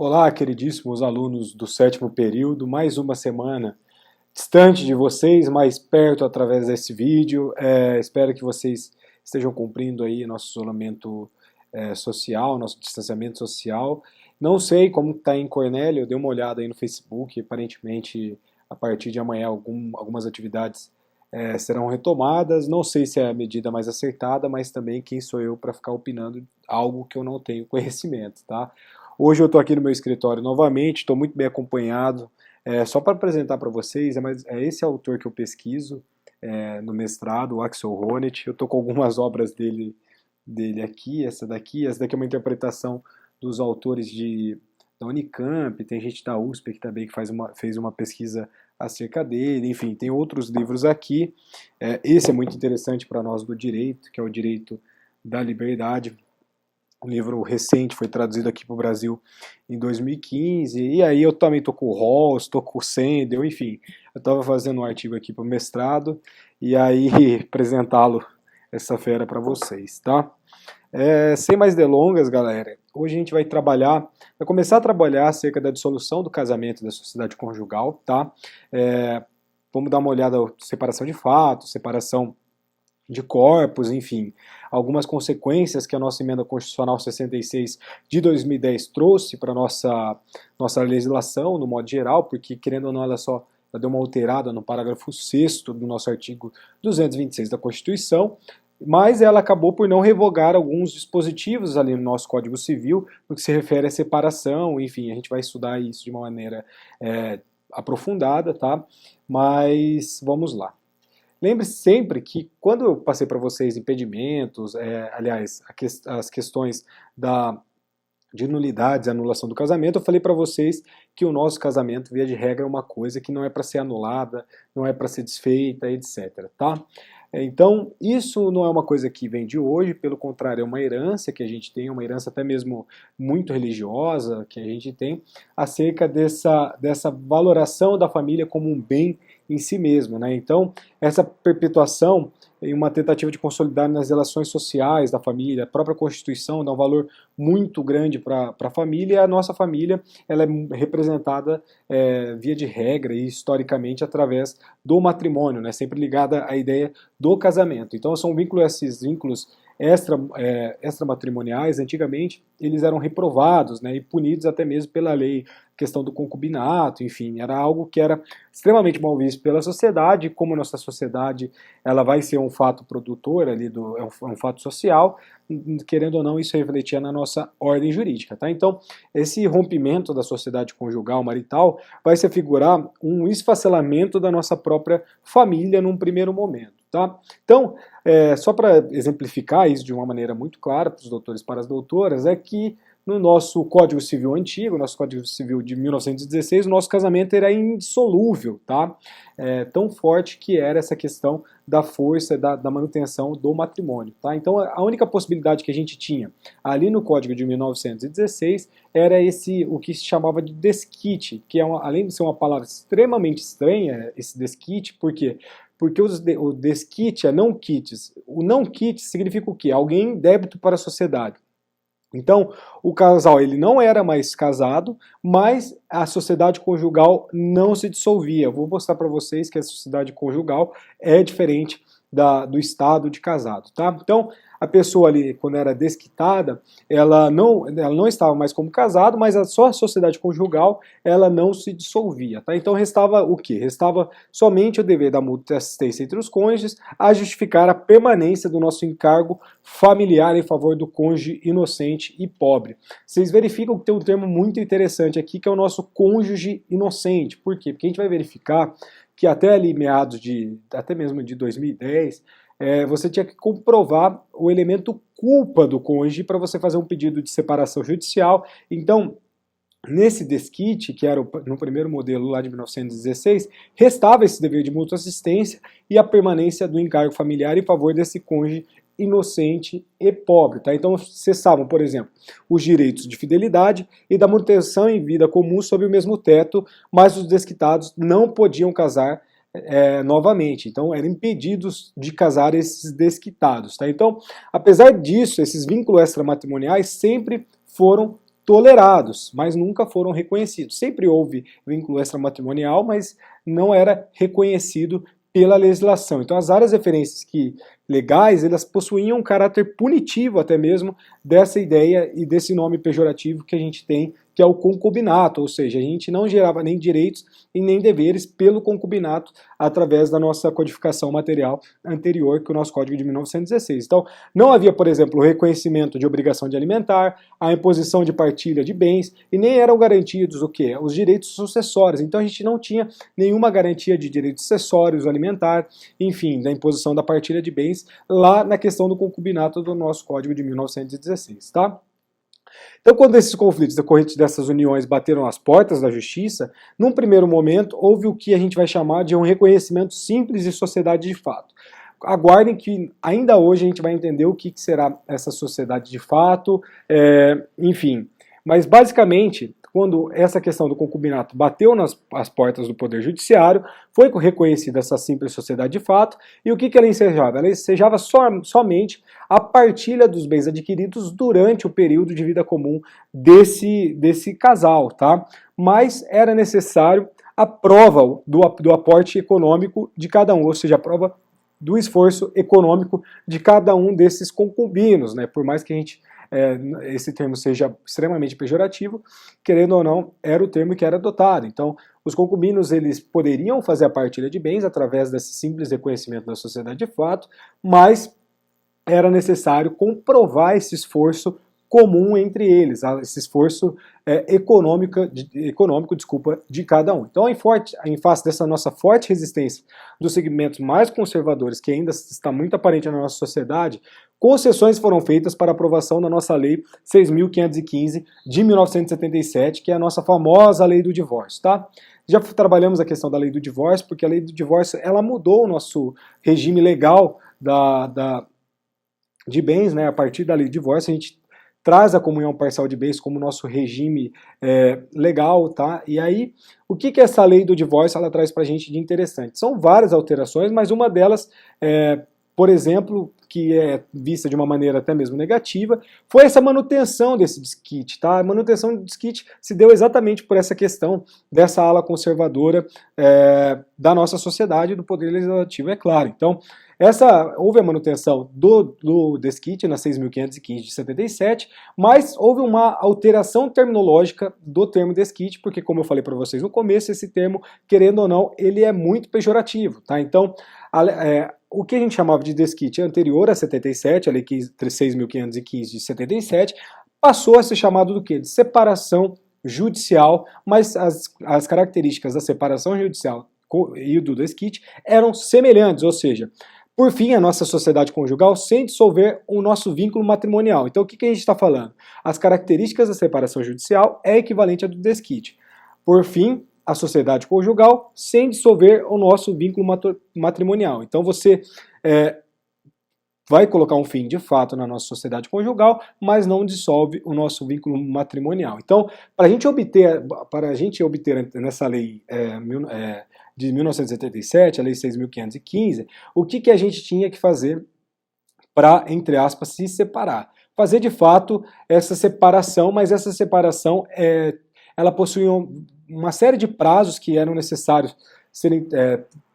Olá, queridíssimos alunos do sétimo período, mais uma semana distante de vocês, mais perto através desse vídeo. Espero que vocês estejam cumprindo aí nosso isolamento social, nosso distanciamento social. Não sei como está em Cornélio, eu dei uma olhada aí no Facebook, aparentemente a partir de amanhã algumas atividades serão retomadas. Não sei se é a medida mais acertada, mas também quem sou eu para ficar opinando algo que eu não tenho conhecimento, tá? Hoje eu estou aqui no meu escritório novamente, estou muito bem acompanhado. Só para apresentar para vocês, é esse autor que eu pesquiso no mestrado, o Axel Honneth. Eu estou com algumas obras dele aqui, essa daqui é uma interpretação dos autores da Unicamp, tem gente da USP aqui também que fez uma pesquisa acerca dele, enfim, tem outros livros aqui. Esse é muito interessante para nós do direito, que é o Direito da Liberdade. Um livro recente, foi traduzido aqui para o Brasil em 2015, e aí eu também estou com o Rawls, estou com o Sandel, enfim, eu estava fazendo um artigo aqui para o mestrado, e aí apresentá-lo, essa fera, para vocês, tá? Sem mais delongas, galera, hoje a gente vai começar a trabalhar acerca da dissolução do casamento e da sociedade conjugal, tá? Vamos dar uma olhada na separação de fatos, separação de corpos, enfim, algumas consequências que a nossa emenda constitucional 66 de 2010 trouxe para a nossa legislação, no modo geral, porque, querendo ou não, ela deu uma alterada no parágrafo 6º do nosso artigo 226 da Constituição, mas ela acabou por não revogar alguns dispositivos ali no nosso Código Civil, no que se refere à separação, enfim, a gente vai estudar isso de uma maneira aprofundada, tá? Mas vamos lá. Lembre-se sempre que quando eu passei para vocês impedimentos, aliás, as questões de nulidades e anulação do casamento, eu falei para vocês que o nosso casamento, via de regra, é uma coisa que não é para ser anulada, não é para ser desfeita, etc. Tá? Então, isso não é uma coisa que vem de hoje, pelo contrário, é uma herança que a gente tem, uma herança até mesmo muito religiosa que a gente tem, acerca dessa valoração da família como um bem em si mesmo, né? Então, essa perpetuação em uma tentativa de consolidar nas relações sociais da família, a própria Constituição dá um valor muito grande para a família, e a nossa família ela é representada via de regra e historicamente através do matrimônio, né? Sempre ligada à ideia do casamento. Então, esses vínculos extramatrimoniais, antigamente, eles eram reprovados, né, e punidos até mesmo pela lei, questão do concubinato, enfim, era algo que era extremamente mal visto pela sociedade. Como a nossa sociedade ela vai ser um fato produtor ali, é um fato social, querendo ou não, isso refletia na nossa ordem jurídica, tá? Então, esse rompimento da sociedade conjugal marital vai se afigurar um esfacelamento da nossa própria família num primeiro momento, tá? Então, só para exemplificar isso de uma maneira muito clara para os doutores e para as doutoras, é que no nosso Código Civil antigo, nosso Código Civil de 1916, o nosso casamento era indissolúvel, tá? Tão forte que era essa questão da força, da manutenção do matrimônio, tá? Então, a única possibilidade que a gente tinha ali no Código de 1916 era o que se chamava de desquite, que além de ser uma palavra extremamente estranha, esse desquite, por quê? Porque o desquite é não quites. O não quites significa o quê? Alguém débito para a sociedade. Então, o casal ele não era mais casado, mas a sociedade conjugal não se dissolvia. Eu vou mostrar para vocês que a sociedade conjugal é diferente do estado de casado, tá? Então, a pessoa ali, quando era desquitada, ela não estava mais como casado, mas só a sociedade conjugal, ela não se dissolvia, tá? Então restava o quê? Restava somente o dever da mútua assistência entre os cônjuges a justificar a permanência do nosso encargo familiar em favor do cônjuge inocente e pobre. Vocês verificam que tem um termo muito interessante aqui, que é o nosso cônjuge inocente. Por quê? Porque a gente vai verificar que até ali até mesmo de 2010, você tinha que comprovar o elemento culpa do cônjuge para você fazer um pedido de separação judicial. Então, nesse desquite, que era no primeiro modelo lá de 1916, restava esse dever de mútua assistência e a permanência do encargo familiar em favor desse cônjuge inocente e pobre, tá? Então cessavam, por exemplo, os direitos de fidelidade e da manutenção em vida comum sob o mesmo teto, mas os desquitados não podiam casar novamente, então eram impedidos de casar esses desquitados, tá? Então, apesar disso, esses vínculos extramatrimoniais sempre foram tolerados, mas nunca foram reconhecidos. Sempre houve vínculo extramatrimonial, mas não era reconhecido pela legislação. Então as várias referências legais, elas possuíam um caráter punitivo até mesmo dessa ideia e desse nome pejorativo que a gente tem, que é o concubinato, ou seja, a gente não gerava nem direitos e nem deveres pelo concubinato através da nossa codificação material anterior, que é o nosso Código de 1916. Então, não havia, por exemplo, o reconhecimento de obrigação de alimentar, a imposição de partilha de bens, e nem eram garantidos o quê? Os direitos sucessórios. Então, a gente não tinha nenhuma garantia de direitos sucessórios, alimentar, enfim, da imposição da partilha de bens, lá na questão do concubinato do nosso Código de 1916, tá? Então, quando esses conflitos decorrentes dessas uniões bateram as portas da justiça, num primeiro momento houve o que a gente vai chamar de um reconhecimento simples de sociedade de fato. Aguardem que ainda hoje a gente vai entender o que será essa sociedade de fato, enfim. Mas basicamente, quando essa questão do concubinato bateu nas portas do Poder Judiciário, foi reconhecida essa simples sociedade de fato, e o que ela ensejava? Ela ensejava somente a partilha dos bens adquiridos durante o período de vida comum desse casal, tá? Mas era necessário a prova do aporte econômico de cada um, ou seja, a prova do esforço econômico de cada um desses concubinos, né? Por mais que a gente esse termo seja extremamente pejorativo, querendo ou não, era o termo que era adotado. Então, os concubinos, eles poderiam fazer a partilha de bens através desse simples reconhecimento da sociedade de fato, mas era necessário comprovar esse esforço comum entre eles, esse esforço econômico, de cada um. Então, em face dessa nossa forte resistência dos segmentos mais conservadores, que ainda está muito aparente na nossa sociedade, concessões foram feitas para aprovação da nossa Lei 6.515 de 1977, que é a nossa famosa Lei do Divórcio, tá? Já trabalhamos a questão da Lei do Divórcio, porque a Lei do Divórcio, ela mudou o nosso regime legal de bens, né? A partir da Lei do Divórcio, a gente traz a comunhão parcial de bens como nosso regime legal, tá? E aí, o que essa lei do divórcio ela traz pra gente de interessante? São várias alterações, mas uma delas, por exemplo, que é vista de uma maneira até mesmo negativa, foi essa manutenção desse desquite, tá? A manutenção do desquite se deu exatamente por essa questão dessa ala conservadora da nossa sociedade, do poder legislativo, é claro. Então, houve a manutenção do desquite na 6.515 de 77, mas houve uma alteração terminológica do termo desquite, porque como eu falei para vocês no começo, esse termo, querendo ou não, ele é muito pejorativo, tá? Então, o que a gente chamava de desquite anterior a 77, a Lei 6.515 de 77, passou a ser chamado do quê? De separação judicial, mas as características da separação judicial e do desquite eram semelhantes, ou seja, por fim, a nossa sociedade conjugal sem dissolver o nosso vínculo matrimonial. Então, o que a gente está falando? As características da separação judicial é equivalente à do desquite. Por fim, a sociedade conjugal sem dissolver o nosso vínculo matrimonial. Então, você vai colocar um fim de fato na nossa sociedade conjugal, mas não dissolve o nosso vínculo matrimonial. Então, para a gente obter nessa lei de 1977, a Lei 6.515, o que a gente tinha que fazer para, entre aspas, se separar? Fazer de fato essa separação, mas essa separação ela possui uma série de prazos que eram necessários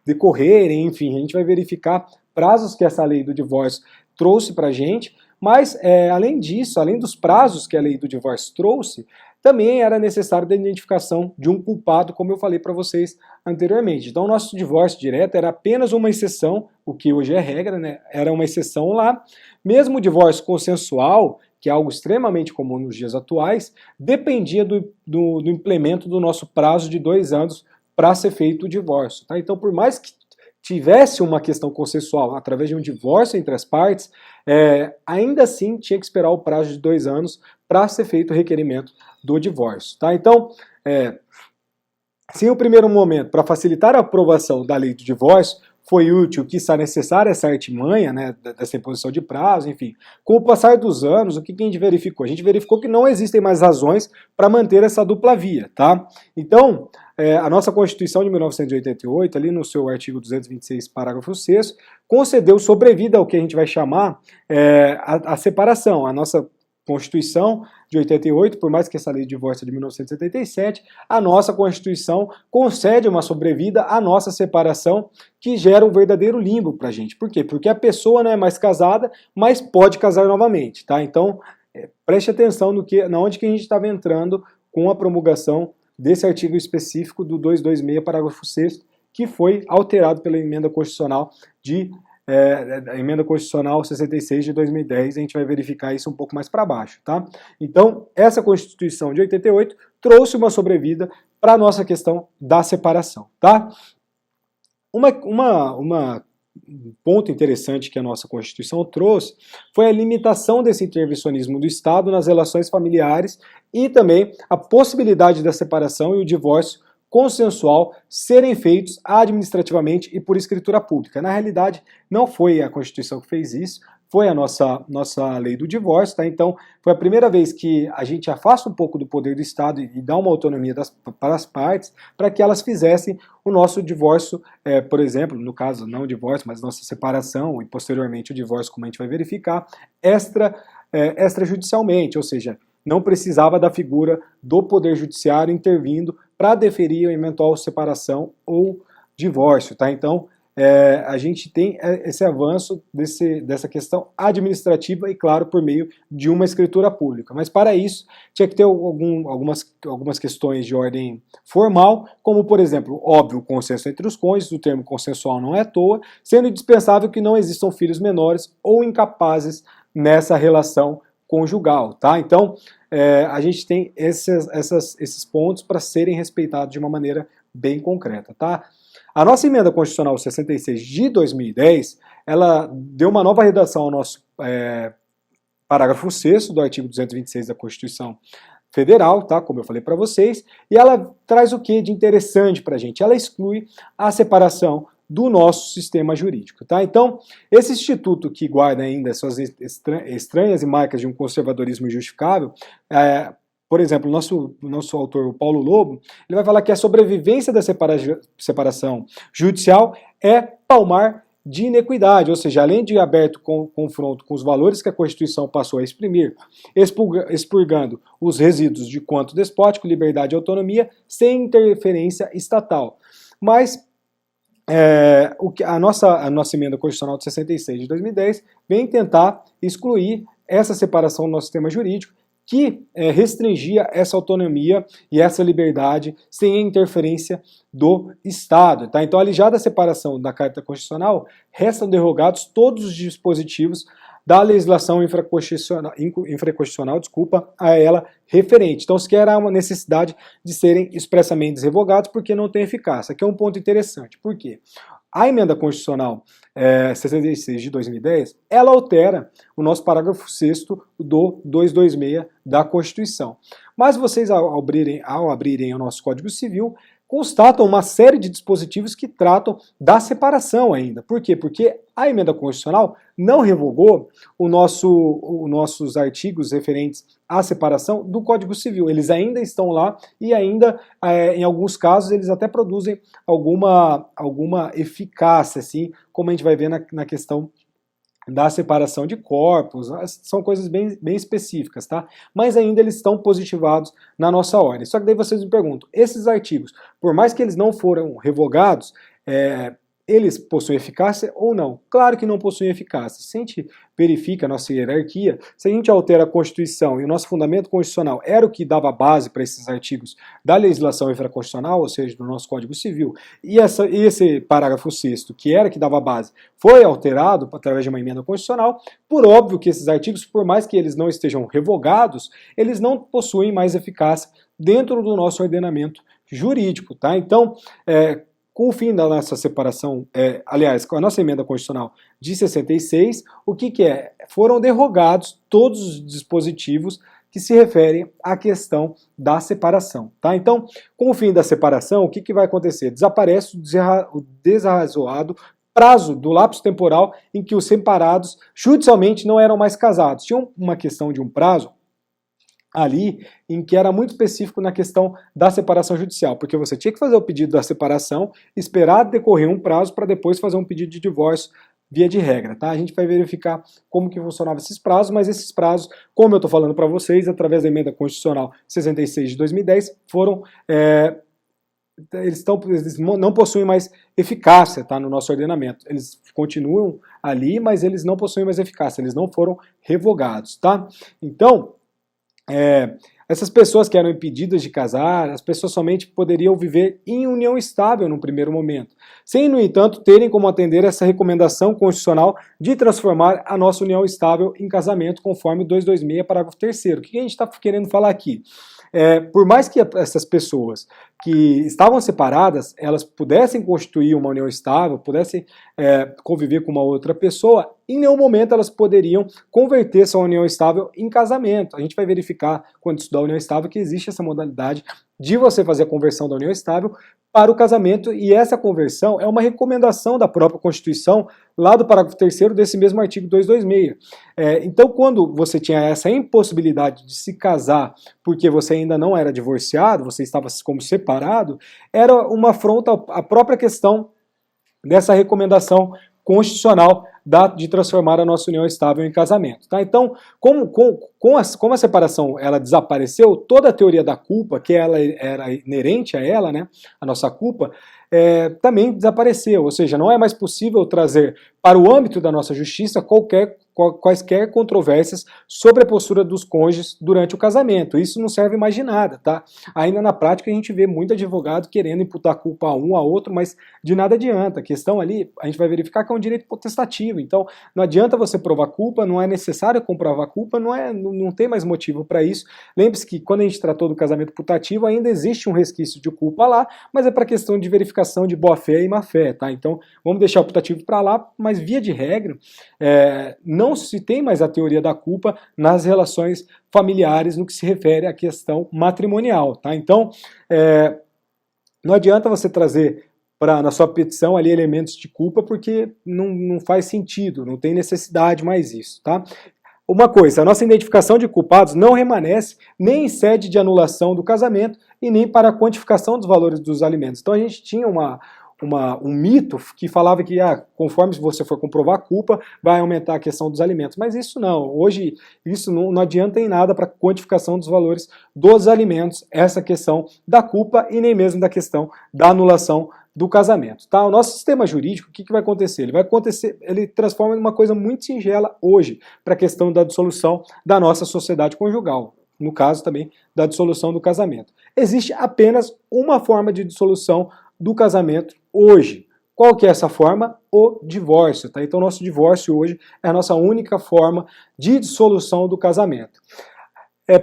decorrerem, enfim, a gente vai verificar prazos que essa lei do divórcio trouxe para a gente, mas além disso, além dos prazos que a lei do divórcio trouxe, também era necessário a identificação de um culpado, como eu falei para vocês anteriormente. Então, o nosso divórcio direto era apenas uma exceção, o que hoje é regra, né? Era uma exceção lá. Mesmo o divórcio consensual, que é algo extremamente comum nos dias atuais, dependia do implemento do nosso prazo de 2 anos para ser feito o divórcio, tá? Então, por mais que tivesse uma questão consensual através de um divórcio entre as partes, ainda assim tinha que esperar o prazo de 2 anos para ser feito o requerimento do divórcio, tá? Então, se em um primeiro momento, para facilitar a aprovação da lei do divórcio, foi útil, que está necessária essa artimanha, né, dessa imposição de prazo, enfim. Com o passar dos anos, o que a gente verificou? A gente verificou que não existem mais razões para manter essa dupla via, tá? Então, a nossa Constituição de 1988, ali no seu artigo 226, parágrafo 6º, concedeu sobrevida ao que a gente vai chamar a separação. A nossa Constituição de 88, por mais que essa lei de divórcio é de 1977, a nossa Constituição concede uma sobrevida à nossa separação, que gera um verdadeiro limbo para a gente. Por quê? Porque a pessoa não é mais casada, mas pode casar novamente, tá? Então, preste atenção na onde que a gente estava entrando com a promulgação desse artigo específico do 226, parágrafo 6º, que foi alterado pela emenda constitucional a emenda constitucional 66 de 2010, a gente vai verificar isso um pouco mais para baixo, tá? Então, essa Constituição de 88 trouxe uma sobrevida para a nossa questão da separação, tá? Um ponto interessante que a nossa Constituição trouxe foi a limitação desse intervencionismo do Estado nas relações familiares e também a possibilidade da separação e o divórcio consensual serem feitos administrativamente e por escritura pública. Na realidade, não foi a Constituição que fez isso, foi a nossa lei do divórcio, tá? Então, foi a primeira vez que a gente afasta um pouco do poder do Estado e dá uma autonomia para as partes, para que elas fizessem o nosso divórcio, por exemplo, no caso, não o divórcio, mas nossa separação e posteriormente o divórcio, como a gente vai verificar, extrajudicialmente, ou seja, não precisava da figura do Poder Judiciário intervindo para deferir a eventual separação ou divórcio, tá? Então, a gente tem esse avanço dessa questão administrativa e, claro, por meio de uma escritura pública. Mas, para isso, tinha que ter algumas questões de ordem formal, como, por exemplo, óbvio, o consenso entre os cônjuges, o termo consensual não é à toa, sendo indispensável que não existam filhos menores ou incapazes nessa relação conjugal, tá? Então, a gente tem esses pontos para serem respeitados de uma maneira bem concreta, tá? A nossa emenda constitucional 66 de 2010, ela deu uma nova redação ao nosso parágrafo 6º do artigo 226 da Constituição Federal, tá? Como eu falei para vocês, e ela traz o que de interessante para a gente? Ela exclui a separação do nosso sistema jurídico, tá? Então, esse instituto que guarda ainda suas estranhas e marcas de um conservadorismo injustificável, por exemplo, o nosso autor, o Paulo Lobo, ele vai falar que a sobrevivência da separação judicial é palmar de inequidade, ou seja, além de aberto confronto com os valores que a Constituição passou a exprimir, expurgando os resíduos de quanto despótico, liberdade e autonomia, sem interferência estatal. Mas a nossa emenda constitucional de 66 de 2010 vem tentar excluir essa separação do nosso sistema jurídico, que restringia essa autonomia e essa liberdade sem a interferência do Estado. Tá? Então, alijada a separação da Carta Constitucional, restam derrogados todos os dispositivos da legislação infraconstitucional, a ela referente. Então, sequer há uma necessidade de serem expressamente revogados porque não tem eficácia. Aqui é um ponto interessante. Por quê? A emenda constitucional 66 de 2010, ela altera o nosso parágrafo 6º do 226 da Constituição. Mas vocês, ao abrirem o nosso Código Civil, constatam uma série de dispositivos que tratam da separação ainda. Por quê? Porque a emenda constitucional não revogou os nossos artigos referentes à separação do Código Civil. Eles ainda estão lá e ainda, em alguns casos, eles até produzem alguma eficácia, assim, como a gente vai ver na questão da separação de corpos, são coisas bem específicas, tá? Mas ainda eles estão positivados na nossa ordem. Só que daí vocês me perguntam, esses artigos, por mais que eles não foram revogados, eles possuem eficácia ou não? Claro que não possuem eficácia. Se a gente verifica a nossa hierarquia, se a gente altera a Constituição e o nosso fundamento constitucional era o que dava base para esses artigos da legislação infraconstitucional, ou seja, do nosso Código Civil, e esse parágrafo 6º, que era que dava base, foi alterado através de uma emenda constitucional, por óbvio que esses artigos, por mais que eles não estejam revogados, eles não possuem mais eficácia dentro do nosso ordenamento jurídico, tá? Então, com o fim da nossa separação, aliás, com a nossa emenda constitucional de 66, o que é? Foram derrogados todos os dispositivos que se referem à questão da separação. Tá? Então, com o fim da separação, o que vai acontecer? Desaparece o desarrazoado prazo do lapso temporal em que os separados judicialmente não eram mais casados. Tinha uma questão de um prazo ali em que era muito específico na questão da separação judicial, porque você tinha que fazer o pedido da separação, esperar decorrer um prazo para depois fazer um pedido de divórcio via de regra, tá? A gente vai verificar como que funcionavam esses prazos, mas esses prazos, como eu estou falando para vocês, através da emenda constitucional 66 de 2010, foram eles não possuem mais eficácia, tá, no nosso ordenamento. Eles continuam ali, mas eles não possuem mais eficácia, eles não foram revogados, tá? Então, essas pessoas que eram impedidas de casar, as pessoas somente poderiam viver em união estável no primeiro momento, sem, no entanto, terem como atender essa recomendação constitucional de transformar a nossa união estável em casamento, conforme 226, parágrafo 3º. O que a gente está querendo falar aqui? Por mais que essas pessoas que estavam separadas, elas pudessem constituir uma união estável, pudessem conviver com uma outra pessoa, em nenhum momento elas poderiam converter essa união estável em casamento. A gente vai verificar, quando estudar a união estável, que existe essa modalidade de você fazer a conversão da união estável para o casamento, e essa conversão é uma recomendação da própria Constituição, lá do parágrafo 3º desse mesmo artigo 226. Então, quando você tinha essa impossibilidade de se casar porque você ainda não era divorciado, você estava como separado, era uma afronta à própria questão dessa recomendação constitucional de transformar a nossa união estável em casamento. Tá? Então, como a separação ela desapareceu, toda a teoria da culpa, que ela era inerente a ela, né, a nossa culpa, também desapareceu. Ou seja, não é mais possível trazer para o âmbito da nossa justiça quaisquer controvérsias sobre a postura dos cônjuges durante o casamento. Isso não serve mais de nada, tá? Ainda na prática a gente vê muito advogado querendo imputar culpa a um a outro, mas de nada adianta. A questão ali, a gente vai verificar que é um direito potestativo. Então, não adianta você provar culpa, não é necessário comprovar culpa, não tem mais motivo para isso. Lembre-se que quando a gente tratou do casamento putativo, ainda existe um resquício de culpa lá, mas é para questão de verificação de boa-fé e má-fé, tá? Então, vamos deixar o putativo para lá, mas via de regra, não se tem mais a teoria da culpa nas relações familiares no que se refere à questão matrimonial, tá? Então, não adianta você trazer na sua petição ali elementos de culpa, porque não faz sentido, não tem necessidade mais isso, tá? Uma coisa, a nossa identificação de culpados não remanesce nem em sede de anulação do casamento e nem para a quantificação dos valores dos alimentos. Então a gente tinha um mito que falava que conforme você for comprovar a culpa, vai aumentar a questão dos alimentos. Mas isso não. Hoje isso não adianta em nada para a quantificação dos valores dos alimentos, essa questão da culpa e nem mesmo da questão da anulação do casamento. Tá? O nosso sistema jurídico, o que vai acontecer? Ele transforma em uma coisa muito singela hoje para a questão da dissolução da nossa sociedade conjugal. No caso também da dissolução do casamento. Existe apenas uma forma de dissolução do casamento hoje. Qual que é essa forma? O divórcio. Tá? Então, nosso divórcio hoje é a nossa única forma de dissolução do casamento.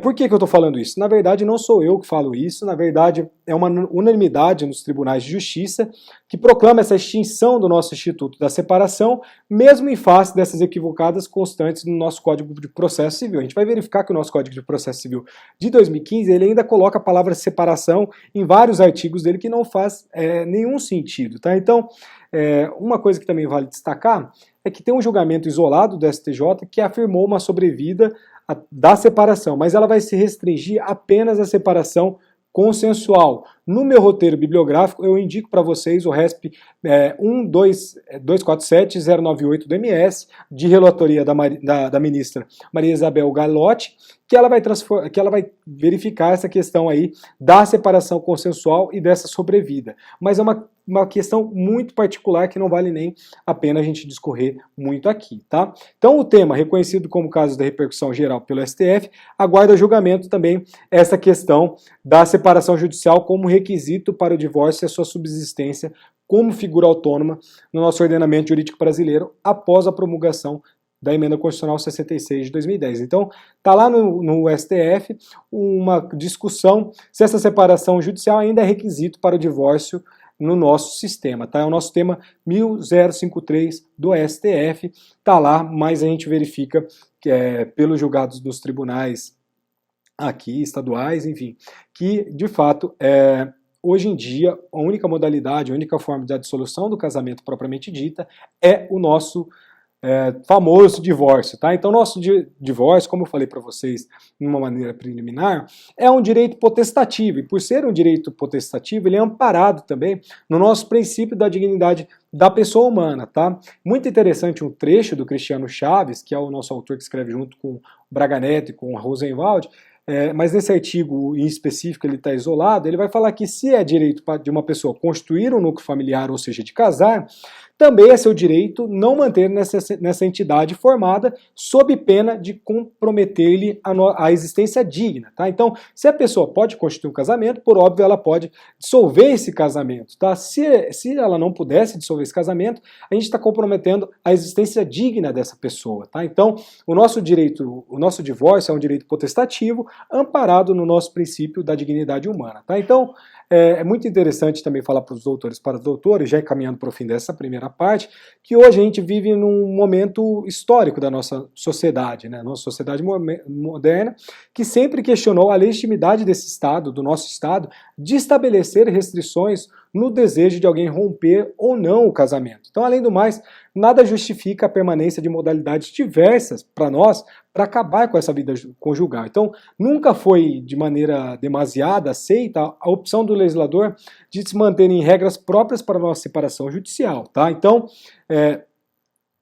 Por que eu estou falando isso? Na verdade, não sou eu que falo isso, na verdade, é uma unanimidade nos tribunais de justiça que proclama essa extinção do nosso Instituto da Separação, mesmo em face dessas equivocadas constantes no nosso Código de Processo Civil. A gente vai verificar que o nosso Código de Processo Civil de 2015, ele ainda coloca a palavra separação em vários artigos dele que não faz nenhum sentido. Tá? Então, uma coisa que também vale destacar é que tem um julgamento isolado do STJ que afirmou uma sobrevida da separação, mas ela vai se restringir apenas à separação consensual. No meu roteiro bibliográfico, eu indico para vocês o RESP 1247098 do MS, de relatoria da ministra Maria Isabel Galotti, que ela vai verificar essa questão aí da separação consensual e dessa sobrevida. Mas é uma questão muito particular que não vale nem a pena a gente discorrer muito aqui, tá? Então o tema, reconhecido como caso de repercussão geral pelo STF, aguarda julgamento também essa questão da separação judicial como requisito para o divórcio e a sua subsistência como figura autônoma no nosso ordenamento jurídico brasileiro após a promulgação da Emenda Constitucional 66 de 2010. Então, está lá no STF uma discussão se essa separação judicial ainda é requisito para o divórcio no nosso sistema, tá? É o nosso tema 1053 do STF, tá lá, mas a gente verifica que pelos julgados dos tribunais aqui, estaduais, enfim, que de fato hoje em dia a única modalidade, a única forma da dissolução do casamento propriamente dita é o nosso famoso divórcio, tá? Então, nosso divórcio, como eu falei para vocês de uma maneira preliminar, é um direito potestativo, e por ser um direito potestativo, ele é amparado também no nosso princípio da dignidade da pessoa humana, tá? Muito interessante um trecho do Cristiano Chaves, que é o nosso autor que escreve junto com o Braga Neto e com o Rosenwald, mas nesse artigo em específico ele está isolado, ele vai falar que se é direito de uma pessoa constituir um núcleo familiar, ou seja, de casar, também é seu direito não manter nessa entidade formada sob pena de comprometer-lhe a existência digna, tá? Então, se a pessoa pode constituir um casamento, por óbvio, ela pode dissolver esse casamento, tá? Se ela não pudesse dissolver esse casamento, a gente está comprometendo a existência digna dessa pessoa, tá? Então, o nosso divórcio é um direito potestativo, amparado no nosso princípio da dignidade humana, tá? Então, é muito interessante também falar para os doutores, para os doutores, já encaminhando para o fim dessa primeira parte, que hoje a gente vive num momento histórico da nossa sociedade, né? Nossa sociedade moderna, que sempre questionou a legitimidade desse Estado, do nosso Estado, de estabelecer restrições no desejo de alguém romper ou não o casamento. Então, além do mais, nada justifica a permanência de modalidades diversas para nós, para acabar com essa vida conjugal. Então, nunca foi de maneira demasiada aceita a opção do legislador de se manterem regras próprias para a nossa separação judicial, tá? Então,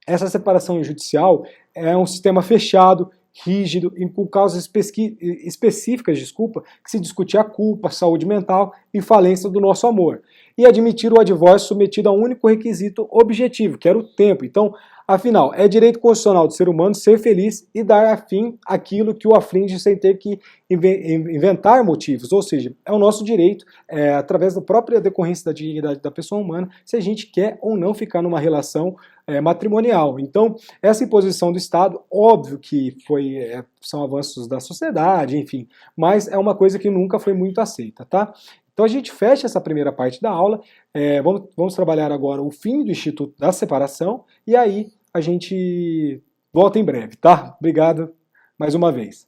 essa separação judicial é um sistema fechado, rígido, e com causas específicas, que se discutir a culpa, saúde mental e falência do nosso amor. E admitir o divórcio submetido a um único requisito objetivo, que era o tempo. Então, afinal, é direito constitucional do ser humano ser feliz e dar fim àquilo que o aflige sem ter que inventar motivos. Ou seja, é o nosso direito, através da própria decorrência da dignidade da pessoa humana, se a gente quer ou não ficar numa relação matrimonial. Então, essa imposição do Estado, óbvio que são avanços da sociedade, enfim, mas é uma coisa que nunca foi muito aceita, tá? Então a gente fecha essa primeira parte da aula, vamos trabalhar agora o fim do Instituto da Separação, e aí a gente volta em breve, tá? Obrigado mais uma vez.